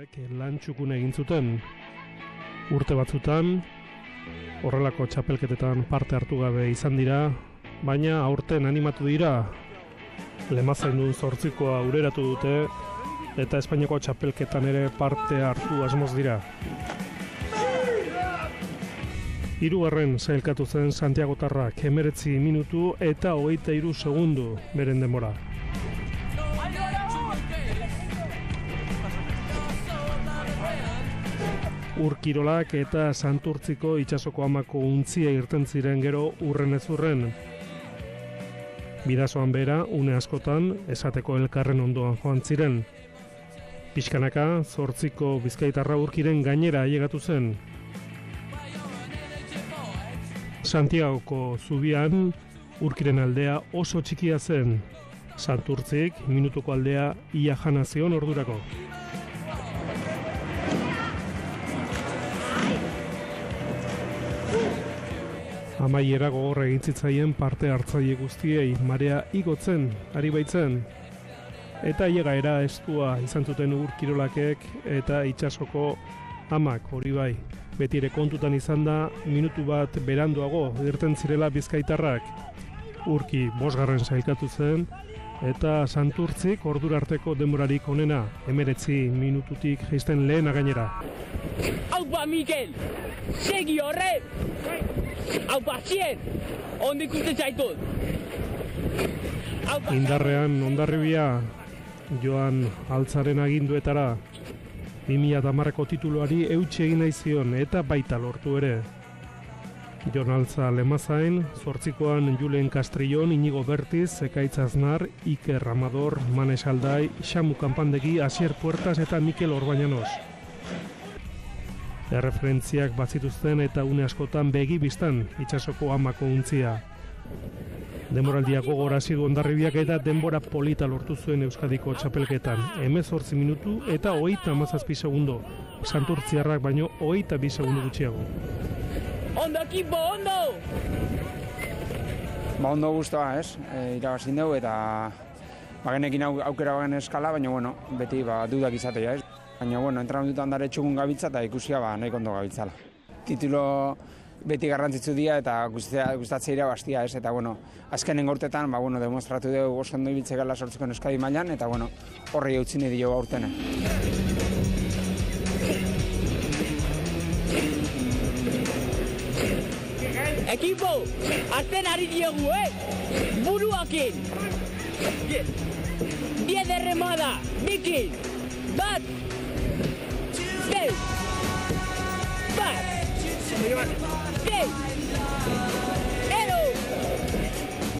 hauek lan txukun egin zuten. Urte batzutan, horrelako txapelketetan parte hartu gabe izan dira, baina aurten animatu dira, Lemazaindun 8koa ureratu dute, eta Espainiako txapelketan ere parte hartu asmoz dira. Hirugarren sailkatu zen Santiagotarrak 19 minutu eta 23 segundu beren denbora. Urkirolak eta Santurtziko itsasoko amako untzia irten ziren gero urren ez urren. Bidasoan bera, une askotan, esateko elkarren ondoan joan ziren. Pixkanaka, 8ko bizkaitarra Urkiren gainera ailegatu zen. Santiagoko zubian, Urkiren aldea oso txikia zen. Santurtzik, minutuko aldea ia jana zion ordurako. Amaiera gogorra egin zitzaien parte hartzaile guztiei, marea igotzen, ari baitzen. Eta ailegaera estua izan zuten Urkirolakek eta itsasoko amak hori bai. Beti ere kontutan izan da, minutu bat beranduago irten zirela bizkaitarrak. Urki 5. sailkatu zen, eta Santurtzik ordura arteko denborarik onena, 19 minututik jaisten lehena gainera. Aupa, Mikel! Segi horre! Aupa, zien! Ondik uste zaitut! Indarrean Hondarribia joan Altzaren aginduetara 2010ko tituluari eutsi egin nahi zion eta baita lortu ere. Jon Altza Lemazain, 8koan Julen Castrillon, Inigo Bertiz, Ekaitz Aznar, Iker Amador, Manes Aldai, Xamu Kanpandegi, Asier Puertas eta Mikel Orbañanos. Erreferentziak bazituzten eta une askotan begi biztan itsasoko amako untzia. Denboraldia gogora hasi du Hondarribiak eta denbora polita lortu zuen Euskadiko txapelketan. 18 minutu eta 37 segundo. Santurtziarrak baino 22 segundo gutxiago. Ondo ekipo, ondo! Ondo guztua, ez? Irabazin dugu eta genekin aukera bagen eskala, baina bueno, beti dudak izatea, ez? Baina bueno, entrenamendutan dara txukun gabitza eta ikusia nahiko ondo gabitzala. Titulo beti garrantzitsu dira eta gustatzea irabaztia, ez? Eta bueno, azkenen gortetan, demostratu dugu oso ondo ibiltze gala 8ko Euskadi mailan eta bueno, horri eutzi nahi dio aurtena. Ekipo, azten ari diogu, buruakin! 10 de remada, bikin! Bat! Sei! Bat! Sei!